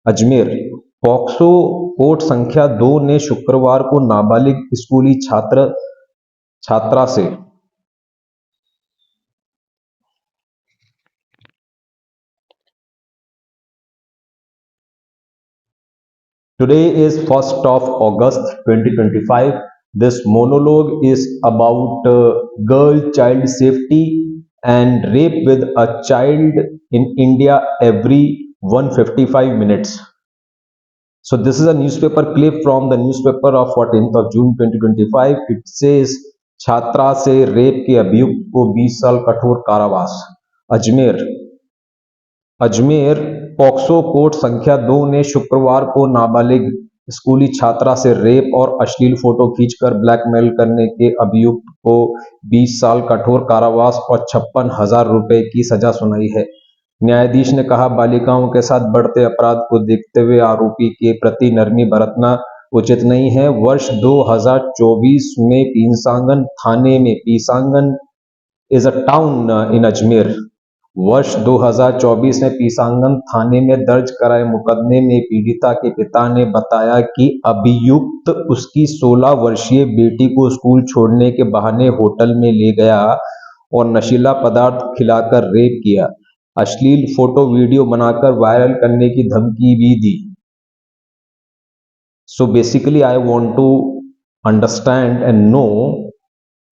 Ajmer. POCSO court संख्या 2 ने शुक्रवार को नाबालिग स्कूली छात्रा से Today is 1st of August 2025. This monologue is about girl child safety and rape with a child in India every 155 minutes. So this is a newspaper clip from the newspaper of 14th of June 2025. It says छात्रा से rape के अभियुक्त को 20 साल कठोर कारावास। Ajmer. Ajmer POCSO court संख्या 2 ने शुक्रवार को नाबालिग स्कूली छात्रा से रेप और अश्लील फोटो खींचकर ब्लैकमेल करने के अभियुक्त को 20 साल कठोर कारावास और 56,000 रुपए की सजा सुनाई है। न्यायाधीश ने कहा, बालिकाओं के साथ बढ़ते अपराध को देखते हुए आरोपी के प्रति नरमी बरतना उचित नहीं है। वर्ष 2024 में पीसांगन थाने में Pisangan is a town in Ajmer. वर्ष 2024 में पीसांगन थाने में दर्ज कराए मुकदमे में पीड़िता के पिता ने बताया कि अभियुक्त उसकी 16 वर्षीय बेटी को स्कूल छोड़ने के बहाने होटल में ले गया और नशीला पदार्थ खिलाकर रेप किया, अश्लील फोटो वीडियो बनाकर वायरल करने की धमकी भी दी। So basically I want to understand and know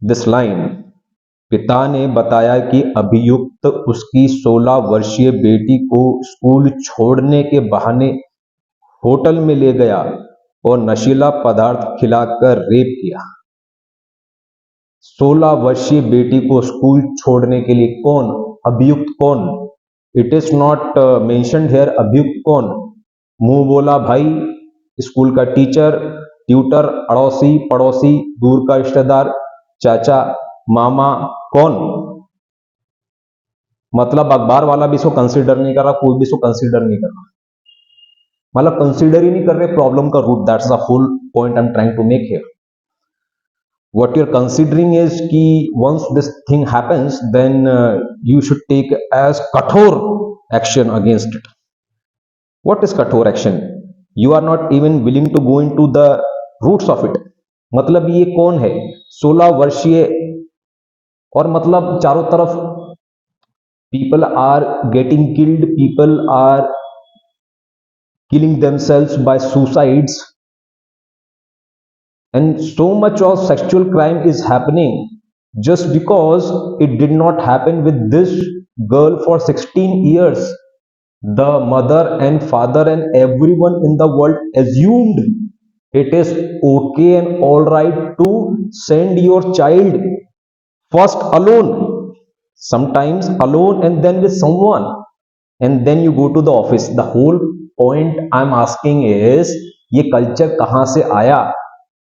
this line. पिता ने बताया कि अभियुक्त उसकी 16 वर्षीय बेटी को स्कूल छोड़ने के बहाने होटल में ले गया और नशीला पदार्थ खिलाकर रेप किया। 16 वर्षीय बेटी को स्कूल छोड़ने के लिए कौन? अभियुक्त कौन? It is not mentioned here अभियुक्त कौन। मुंह बोला भाई, स्कूल का टीचर, ट्यूटर, अड़ोसी पड़ोसी, दूर का रिश्तेदार, चाचा, मामा, कौन? मतलब अखबार वाला भी इसको कंसीडर नहीं कर रहा, कोई भी इसको कंसीडर नहीं कर रहा, मतलब कंसीडर ही नहीं कर रहे प्रॉब्लम का root. That's the whole point I am trying to make here. what you're considering is कि once this thing happens then you should take as kathor action against it. What is kathor action? You are not even willing to go into the roots of it. मतलब ये कौन है? 16 वर्षीय, और मतलब चारों तरफ people are getting killed, people are killing themselves by suicides, and so much of sexual crime is happening just because it did not happen with this girl for 16 years. The mother and father and everyone in the world assumed it is okay and all right to send your child first alone, sometimes alone and then with someone, and then you go to the office. The whole point I'm asking is ये culture कहाँ से आया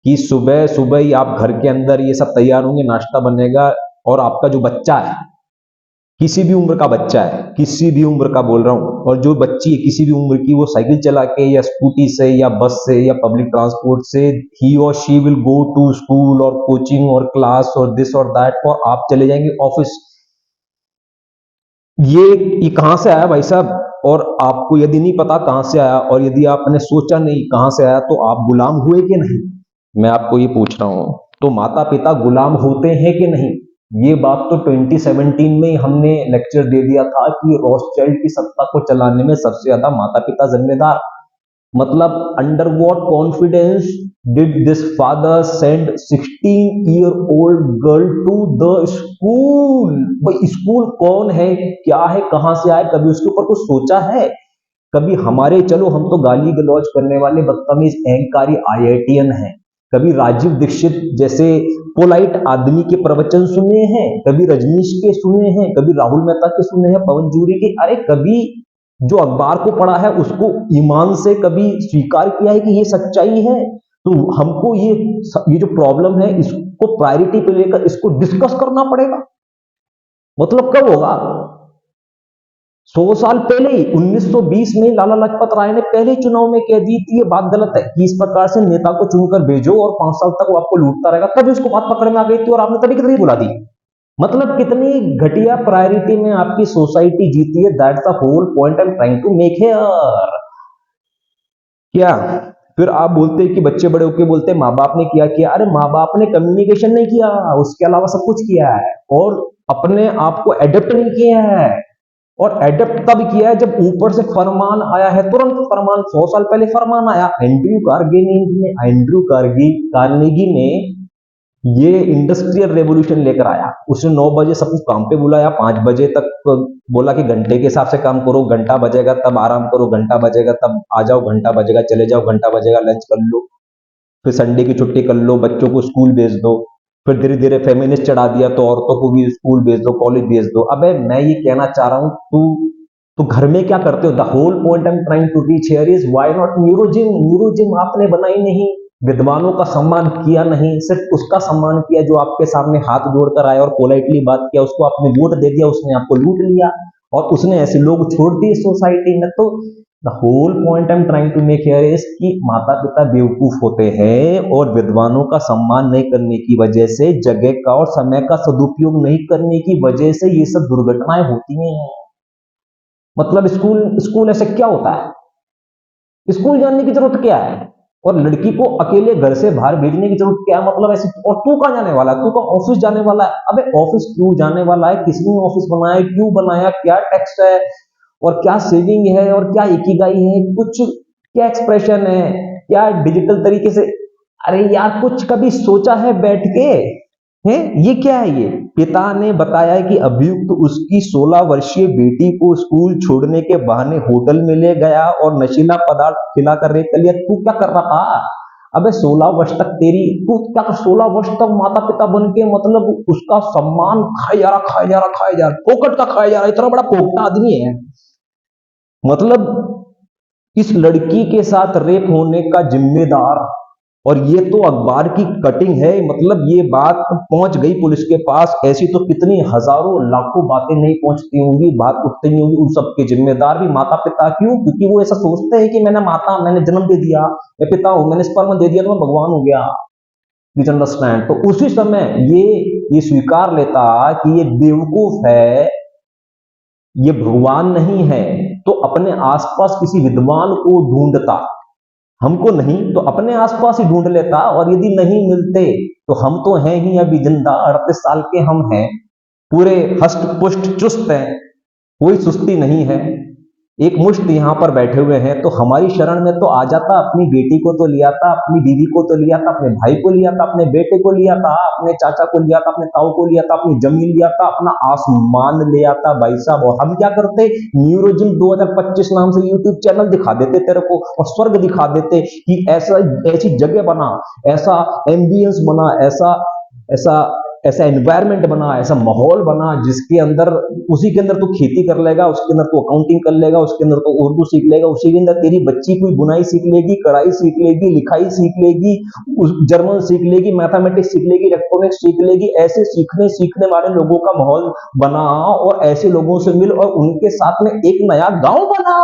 कि सुबह सुबह ही आप घर के अंदर ये सब तैयार होंगे, नाश्ता बनेगा और आपका जो बच्चा है, किसी भी उम्र का बच्चा है, किसी भी उम्र का बोल रहा हूं, और जो बच्ची है किसी भी उम्र की, वो साइकिल चला के या स्कूटी से या बस से या पब्लिक ट्रांसपोर्ट से ही और she will go to school और कोचिंग और क्लास और दिस और दैट, और आप चले जाएंगे ऑफिस। ये कहां से आया भाई साहब? और आपको यदि नहीं पता कहां से आया और यदि आपने सोचा नहीं कहां से आया, तो आप गुलाम हुए कि नहीं? मैं आपको ये पूछ रहा हूं, तो माता पिता गुलाम होते हैं कि नहीं? ये बात तो 2017 में हमने लेक्चर दे दिया था कि रॉथस्चाइल्ड की सत्ता को चलाने में सबसे ज्यादा माता पिता जिम्मेदार। मतलब under what confidence did this father send 16-year-old girl to the school? भाई स्कूल कौन है, क्या है, कहां से आए, कभी उसके ऊपर कुछ सोचा है? कभी हमारे, चलो हम तो गाली गलौज करने वाले बदतमीज अहंकारी IITian हैं, कभी राजीव दीक्षित जैसे पोलाइट आदमी के प्रवचन सुने हैं, कभी रजनीश के सुने हैं, कभी राहुल मेहता के सुने हैं, पवन जूरी के? अरे कभी जो अखबार को पढ़ा है उसको ईमान से कभी स्वीकार किया है कि ये सच्चाई है? तो हमको ये जो प्रॉब्लम है इसको प्रायोरिटी पे लेकर इसको डिस्कस करना पड़ेगा। मतलब कब होगा? 100 साल पहले ही 1920 में लाला लाजपत राय ने पहले चुनाव में कह दी थी ये बात गलत है कि इस प्रकार से नेता को चुनकर भेजो और 5 साल तक वो आपको लूटता रहेगा, तभी उसको बात पकड़ में आ गई थी और आपने तभी की तभी बुला दी। मतलब कितनी घटिया प्रायोरिटी में आपकी सोसाइटी जीती है। That's the whole point I am trying to make here. क्या? फिर आप बोलते हैं कि बच्चे बड़े होके बोलते हैं माँ बाप ने किया किया। अरे माँ बाप ने कम्युनिकेशन नहीं किया, उसके अलावा सब कुछ किया है, और अपने आप को एडेप्ट नहीं किया है। और एडेप्ट तब किया है जब ऊपर से फरमान आया है, तुरंत फरमान। 100 साल पहले फरमान आया, एंड्रयू कार्नेगी ने ये इंडस्ट्रियल रेवोल्यूशन लेकर आया। उसने 9 बजे सबको काम पे बुलाया, 5 बजे तक बोला कि घंटे के हिसाब से काम करो, घंटा बजेगा तब आराम करो, घंटा बजेगा तब आ जाओ, घंटा बजेगा चले जाओ, घंटा बजेगा लंच कर लो, फिर संडे की छुट्टी कर लो, बच्चों को स्कूल भेज दो। फिर धीरे धीरे फेमिनिस्ट चढ़ा दिया, तो औरतों को भी स्कूल भेज दो, कॉलेज भेज दो। अबे मैं ये कहना चाह रहा हूं, तू घर में क्या करते हो? The whole point I am trying to reach here is why not Neurogym. Neurogym आपने बनाई नहीं, विद्वानों का सम्मान किया नहीं, सिर्फ उसका सम्मान किया जो आपके सामने हाथ जोड़कर आया और पोलाइटली बात किया, उसको आपने वोट दे दिया, उसने आपको लूट लिया, और उसने ऐसे लोग छोड़ दिए सोसाइटी में। तो the whole point I am trying to make here is कि माता पिता बेवकूफ होते हैं, और विद्वानों का सम्मान नहीं करने की वजह से, जगह का और समय का सदुपयोग नहीं करने की वजह से ये सब दुर्घटनाएं होती हैं। मतलब स्कूल स्कूल ऐसे क्या होता है? स्कूल जाने की जरूरत क्या है? और लड़की को अकेले घर से बाहर भेजने की जरूरत क्या है? मतलब ऐसे, और तू कहाँ जाने वाला है? तू का ऑफिस जाने वाला है? अबे ऑफिस क्यों जाने वाला है? किसने ऑफिस बनाया, क्यों बनाया, क्या टैक्स है, और क्या सेविंग है, और क्या इकिगाई है, कुछ क्या एक्सप्रेशन है, क्या डिजिटल तरीके से? अरे यार कुछ कभी सोचा है बैठ के? है ये क्या है? ये पिता ने बताया है कि अभियुक्त उसकी 16 वर्षीय बेटी को स्कूल छोड़ने के बहाने होटल में ले गया और नशीला पदार्थ खिलाकर रेप कर लिया। तू क्या कर रहा था? अबे 16 वर्ष तक तेरी, तू क्या कर, 16 वर्ष तक माता पिता बन के मतलब उसका सम्मान खाया जा रहा, खाया जा रहा, खाया जा रहा, फोकट का खाया जा रहा, इतना बड़ा पोपटा आदमी है। मतलब इस लड़की के साथ रेप होने का जिम्मेदार, और ये तो अखबार की कटिंग है, मतलब ये बात पहुंच गई पुलिस के पास। ऐसी तो कितनी हजारों लाखों बातें नहीं पहुंचती होंगी, बात उठती नहीं होंगी। उन सब के जिम्मेदार भी माता पिता। क्यों? क्योंकि वो ऐसा सोचते हैं कि मैंने जन्म दे दिया, मैं पिता हूं, मैंने स्पर्म दे दिया तो मैं भगवान हो गया। You understand? तो उसी समय ये स्वीकार लेता कि ये बेवकूफ है, ये भगवान नहीं है, तो अपने आसपास किसी विद्वान को ढूंढता। हमको नहीं तो अपने आसपास ही ढूंढ लेता, और यदि नहीं मिलते तो हम तो हैं ही अभी जिंदा, 38 साल के हम हैं, पूरे हष्ट पुष्ट चुस्त हैं, कोई सुस्ती नहीं है, एक मुश्त यहाँ पर बैठे हुए हैं। तो हमारी शरण में तो आ जाता, अपनी बेटी को तो लिया था, अपनी बीवी को तो लिया था, अपने भाई को लिया था, अपने बेटे को लिया था, अपने चाचा को लिया था, अपने ताऊ को लिया था, अपनी जमीन लिया था, अपना आसमान ले आता भाई साहब। और हम क्या करते? न्यूरोजिम 2025 नाम से यूट्यूब चैनल दिखा देते तेरे को, और स्वर्ग दिखा देते कि ऐसा, ऐसी जगह बना, ऐसा एम्बियंस बना, ऐसा ऐसा ऐसा एनवायरमेंट बना, ऐसा माहौल बना जिसके अंदर, उसी के अंदर तू खेती कर लेगा, उसके अंदर तू अकाउंटिंग कर लेगा, उसके अंदर तू उर्दू सीख लेगा, उसी के अंदर तेरी बच्ची कोई बुनाई सीख लेगी, कढ़ाई सीख लेगी, लिखाई सीख लेगी, जर्मन सीख लेगी, मैथमेटिक्स सीख लेगी, इलेक्ट्रॉनिक्स सीख लेगी। ऐसे सीखने वाले लोगों का माहौल बना, और ऐसे लोगों से मिल, और उनके साथ में एक नया गांव बना।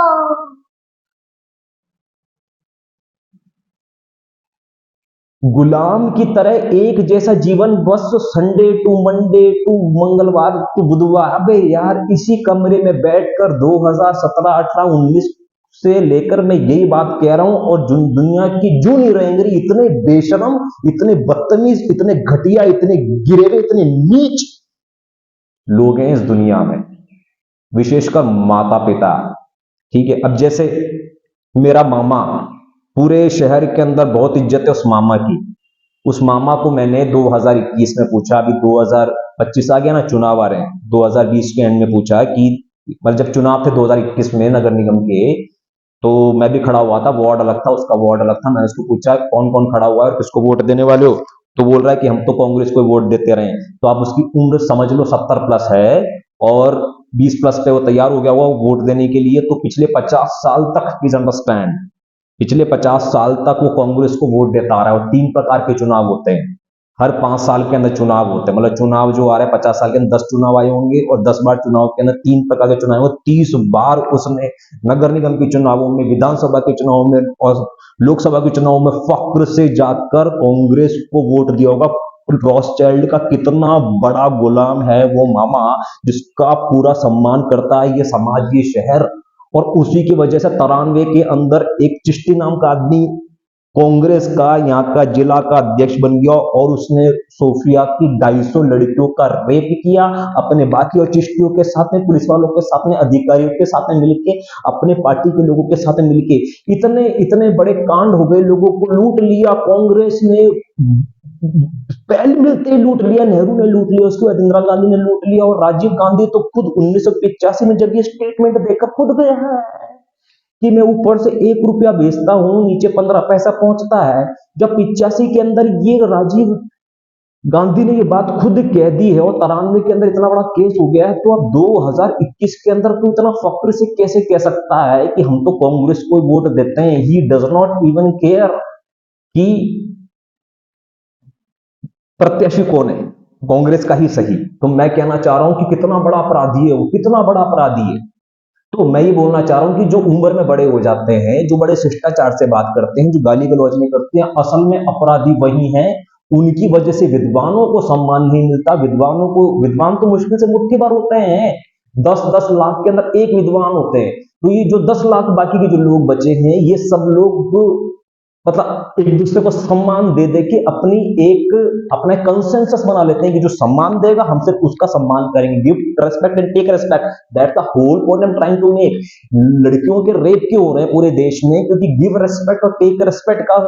गुलाम की तरह एक जैसा जीवन, बस संडे टू मंडे टू मंगलवार टू बुधवार। अबे यार इसी कमरे में बैठकर 2017 18 19 से लेकर मैं यही बात कह रहा हूं, और दुनिया की जूनी रहेंगी, इतने बेशरम, इतने बदतमीज, इतने घटिया, इतने गिरेवे, इतने नीच लोग हैं इस दुनिया में, विशेषकर माता पिता। ठीक है, अब जैसे मेरा मामा, पूरे शहर के अंदर बहुत इज्जत है उस मामा की। उस मामा को मैंने 2021 में पूछा, अभी 2025 आ गया ना, चुनाव आ रहे हैं, 2020 के एंड में पूछा कि, मतलब जब चुनाव थे 2021 में नगर निगम के, तो मैं भी खड़ा हुआ था, वार्ड अलग था, उसका वार्ड अलग था। मैंने उसको पूछा कौन कौन खड़ा हुआ है और किसको वोट देने वाले हो? तो बोल रहा है कि हम तो कांग्रेस को वोट देते रहे। तो आप उसकी उम्र समझ लो 70+ है, और 20+ पे वो तैयार हो गया हुआ वोट देने के लिए। तो पिछले 50 साल तक, प्लीज अंडरस्टैंड, पिछले 50 साल तक वो कांग्रेस को वोट देता आ रहा है। और 3 प्रकार के चुनाव होते हैं, हर 5 साल के अंदर चुनाव होते हैं। मतलब चुनाव जो आ रहा है 50 साल के अंदर 10 चुनाव आए होंगे, और 10 बार चुनाव के अंदर 3 प्रकार के चुनाव, 30 बार उसने नगर निगम के चुनावों में, विधानसभा के चुनावों में, और लोकसभा के चुनावों में फक्र से जाकर कांग्रेस को वोट दिया होगा। रॉथस्चाइल्ड का कितना बड़ा गुलाम है वो मामा, जिसका पूरा सम्मान करता है ये समाज, ये शहर। और उसी की वजह से 93 के अंदर एक चिश्ती नाम का आदमी कांग्रेस का यहाँ का जिला का अध्यक्ष बन गया और उसने सोफिया की 250 लड़कियों का रेप किया अपने बाकी और चिश्तियों के साथ में, पुलिस वालों के साथ में, अधिकारियों के साथ में मिलके, अपने पार्टी के लोगों के साथ में मिलके इतने इतने बड़े कांड हो गए, लोगों को लूट लिया कांग्रेस ने, पहले मिलते ही लूट लिया, नेहरू ने लूट लिया, उसके बाद इंदिरा गांधी ने लूट लिया और राजीव गांधी तो खुद 1985 में जब ये स्टेटमेंट देकर खुद गया है कि मैं ऊपर से 1 रुपया भेजता हूं, नीचे 15 पैसा पहुंचता है। जब 85 के अंदर ये राजीव गांधी ने ये बात खुद कह दी है और 93 के अंदर इतना बड़ा केस हो गया है, तो अब 2021 के अंदर तो इतना फक्र से कैसे कह सकता है कि हम तो कांग्रेस को वोट देते हैं। He does not even care कि प्रत्याशी कौन है, कांग्रेस का ही सही। तो मैं कहना चाह रहा हूं कि कितना बड़ा अपराधी है वो, कितना बड़ा अपराधी है। तो मैं ये बोलना चाह रहा हूं कि जो उम्र में बड़े हो जाते हैं, जो बड़े शिष्टाचार से बात करते हैं, जो गाली गलौज नहीं करते हैं, असल में अपराधी वही हैं। उनकी वजह से विद्वानों को सम्मान नहीं मिलता। विद्वान तो मुश्किल से मुट्ठी भर होते हैं, 10-10 लाख के अंदर एक विद्वान होते हैं। तो ये जो 10 लाख बाकी के जो लोग बचे हैं, ये सब लोग मतलब एक दूसरे को सम्मान दे दे के अपना कंसेंसस बना लेते हैं कि जो सम्मान देगा हम सिर्फ उसका सम्मान करेंगे। Give respect and take respect, that's the whole point I am trying to make. लड़कियों के रेप क्यों हो रहे हैं पूरे देश में? क्योंकि गिव रेस्पेक्ट और टेक रेस्पेक्ट का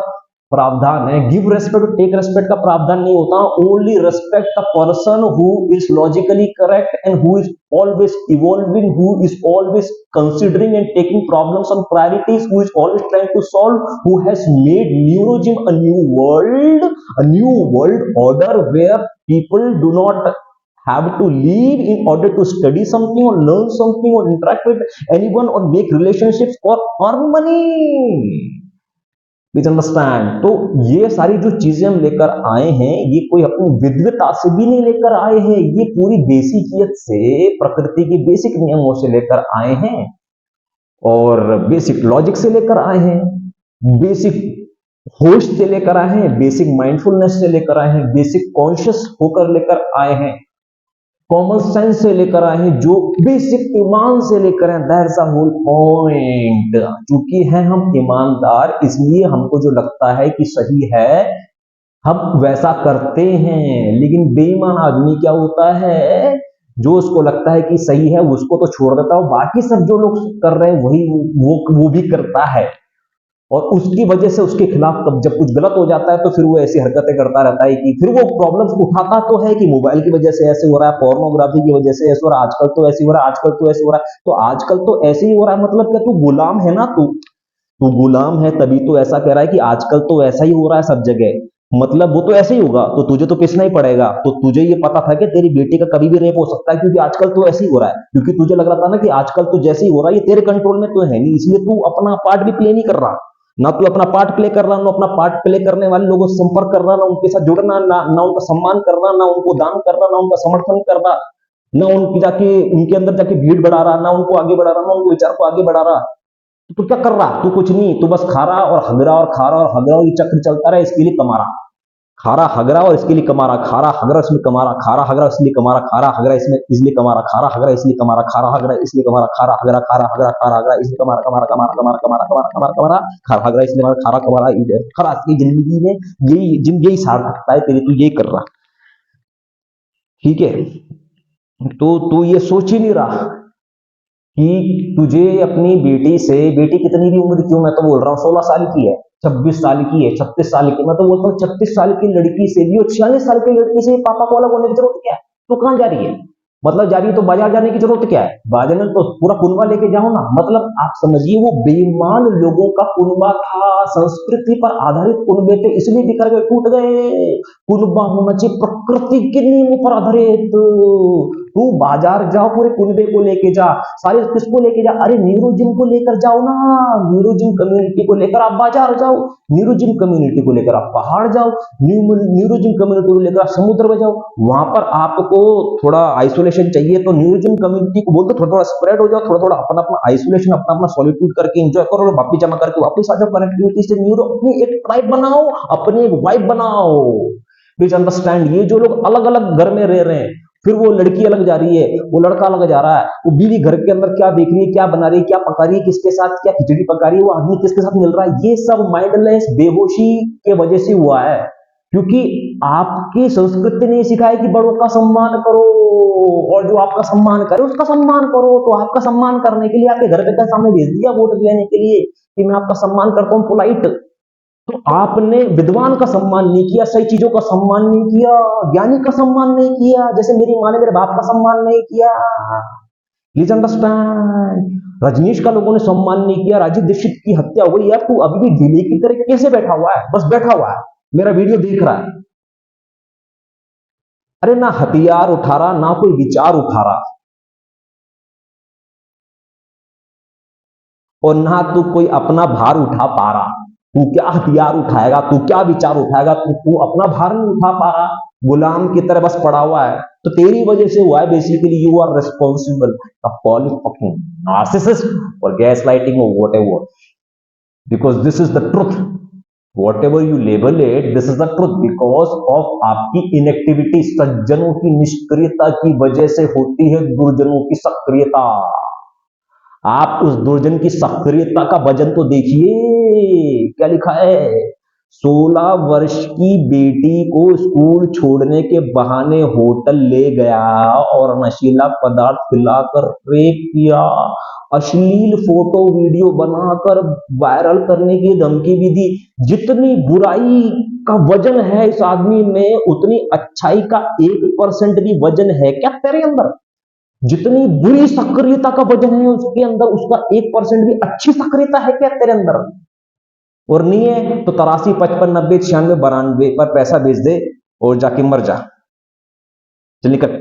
प्रावधान है। गिव रेस्पेक्ट और टेक रेस्पेक्ट का प्रावधान नहीं होता। Only respect the person who is logically correct and who is always evolving, who is always considering and taking problems on priorities, who is always trying to solve, who has made Neurogym a new world order where people do not have to leave in order to study something or learn something or interact with anyone or make relationships or earn money. Please understand। तो ये सारी जो चीजें हम लेकर आए हैं, ये कोई अपनी विद्वता से भी नहीं लेकर आए हैं, ये पूरी बेसिकियत से, प्रकृति की बेसिक नियमों से लेकर आए हैं और बेसिक लॉजिक से लेकर आए हैं, बेसिक होश से लेकर आए हैं, बेसिक माइंडफुलनेस से लेकर आए हैं, बेसिक कॉन्शियस होकर लेकर आए हैं, कॉमन सेंस से लेकर आए हैं, जो बेसिक ईमान से लेकर आए। That's the whole point. चूंकि हैं हम ईमानदार, इसलिए हमको जो लगता है कि सही है हम वैसा करते हैं। लेकिन बेईमान आदमी क्या होता है, जो उसको लगता है कि सही है उसको तो छोड़ देता है, बाकी सब जो लोग कर रहे हैं वही वो भी करता है और उसकी वजह से उसके खिलाफ जब कुछ गलत हो जाता है तो फिर वो ऐसी हरकतें करता रहता है कि फिर वो प्रॉब्लम्स उठाता तो है कि मोबाइल की वजह से ऐसे हो रहा है, पोर्नोग्राफी की वजह से ऐसे हो रहा है, आजकल तो ऐसे हो रहा है, आजकल तो ऐसे हो रहा है। तो आजकल तो ऐसे ही हो रहा है मतलब क्या? तू गुलाम है ना, तू गुलाम है, तभी तो ऐसा कह रहा है कि आजकल तो ऐसा ही हो रहा है सब जगह। मतलब वो तो ऐसे ही होगा तो तुझे तो पिसना ही पड़ेगा। तो तुझे ये पता था कि तेरी बेटी का कभी भी रेप हो सकता है, क्योंकि आजकल तो ऐसे ही हो रहा है, क्योंकि तुझे लग रहा था ना कि आजकल तो जैसे ही हो रहा है ये तेरे कंट्रोल में तो है नहीं, इसलिए तू अपना पार्ट भी प्ले नहीं कर रहा। ना तू अपना पार्ट प्ले कर रहा, ना अपना पार्ट प्ले करने वाले लोगों से संपर्क कर रहा, ना उनके साथ जुड़ना, ना उनका सम्मान करना, ना उनको दान कर रहा, ना उनका समर्थन कर रहा, ना उनके अंदर जाके भीड़ बढ़ा रहा, ना उनको आगे बढ़ा रहा, ना उनके विचार को आगे बढ़ा रहा। तो क्या कर रहा? तू कुछ नहीं, तू बस खा रहा और हग रहा और खा रहा और हग रहा, ये चक्र चलता रहा, इसके लिए कमा रहा। खा रहा हग रहा और इसके लिए कमा रहा, खा रहा हग रहा इसलिए कमा रहा, खा रहा हग रहा इसलिए कमा रहा, खा रहा हग रहा इसमें इसलिए कमा रहा, खा रहा हग रहा इसलिए कमा रहा, खा रहा हग रहा इसलिए कमा रहा, खा रहा हग रहा, खा रहा हग रहा, खा रहा हग रहा इसलिए कमा रहा, कमा रहा कमा रहा कमा रहा कमा रहा कमा रहा कमा रहा कमा रहा, खा रहा हग रहा इसलिए खा रहा कमा रहा। खलास की जिंदगी में यही सार्थकता है तेरी, तू यही कर रहा। ठीक है, तो तू ये सोच ही नहीं रहा कि तुझे अपनी बेटी कितनी भी उम्र की, मैं तो बोल रहा हूँ 16 साल की है, 26 साल की है, 36 साल की, मैं तो बोलता हूँ 36 साल की लड़की से भी और 46 साल की लड़की से पापा को अलग होने की जरूरत क्या है? तो कहां जा रही है? मतलब जा रही है तो बाजार जाने की जरूरत क्या है? बाजार में तो पूरा कुनबा लेके जाओ ना। मतलब आप समझिए वो बेईमान लोगों का कुनबा था, संस्कृति पर आधारित कुनबे थे, इसलिए बिखर गए, टूट गए। कुनबा होना चाहिए प्रकृति के नियमों पर आधारित। तू बाजार जाओ, पूरे कुनबे को लेके जा, सारे किसको लेके जा? अरे न्यूरोजिम को लेकर जाओ ना, न्यूरोजिम कम्युनिटी को लेकर आप बाजार जाओ, न्यूरोजिम कम्युनिटी को लेकर आप पहाड़ जाओ, न्यूरोजिम कम्युनिटी को लेकर आप समुद्र में जाओ। वहां पर आपको थोड़ा आइसोलेशन चाहिए तो न्यूरोजिम कम्युनिटी को बोल दो, थोड़ा थोड़ा स्प्रेड हो जाओ, थोड़ा थोड़ा अपना अपना आइसोलेशन, अपना अपना सॉलिट्यूड करके एंजॉय करो, वापिस जमा करके वापिस आ जाओ कनेक्टिविटी से। न्यूरो अपनी एक ट्राइब बनाओ, अपनी एक वाइब बनाओ। प्लीज अंडरस्टैंड, ये जो लोग अलग अलग घर में रह रहे हैं, फिर वो लड़की अलग जा रही है, वो लड़का अलग जा रहा है, वो बीवी घर के अंदर क्या देख रही है, क्या बना रही है, क्या पका रही है, किसके साथ क्या खिचड़ी पका रही है, वो आदमी किसके साथ मिल रहा है। ये सब माइंडलेस बेहोशी के वजह से हुआ है, क्योंकि आपकी संस्कृति ने सिखाया कि बड़ों का सम्मान करो और जो आपका सम्मान करे उसका सम्मान करो। तो आपका सम्मान करने के लिए आपके घर के सामने भेज दिया वोट लेने के लिए कि मैं आपका सम्मान करता हूं, पोलाइट। तो आपने विद्वान का सम्मान नहीं किया, सही चीजों का सम्मान नहीं किया, ज्ञानी का सम्मान नहीं किया, जैसे मेरी माँ ने मेरे बाप का सम्मान नहीं किया। Please understand. रजनीश का लोगों ने सम्मान नहीं किया, राजीव दीक्षित की हत्या हो गई, यार तू अभी भी ढीले की तरह कैसे बैठा हुआ है, बस बैठा हुआ है, मेरा वीडियो देख रहा है। अरे ना हथियार उठा रहा, ना कोई विचार उठा रहा, और ना तू कोई अपना भार उठा पा रहा। तू क्या हथियार उठाएगा, तू क्या विचार उठाएगा, तू अपना भार नहीं उठा पा रहा, गुलाम की तरह बस पड़ा हुआ है। तो तेरी वजह से हुआ है, basically you are responsible of calling fucking narcissist और गैसलाइटिंग और whatever, because this is the truth. whatever you label it, this is the truth because of आपकी इनएक्टिविटी। सज्जनों की निष्क्रियता की वजह से होती है दुर्जनों की सक्रियता। आप उस दुर्जन की सक्रियता का वजन तो देखिए, क्या लिखा है। 16 वर्ष की बेटी को स्कूल छोड़ने के बहाने होटल ले गया और नशीला पदार्थ खिलाकर रेप किया, अश्लील फोटो वीडियो बनाकर वायरल करने की धमकी भी दी। जितनी बुराई का वजन है इस आदमी में, उतनी अच्छाई का 1% भी वजन है क्या तेरे अंदर? जितनी बुरी सक्रियता का वजन है उसके अंदर, उसका 1% भी अच्छी सक्रियता है क्या तेरे अंदर? और नहीं है तो 83 55 90 96 92 पर पैसा भेज दे और जाके मर जा। चल निकल।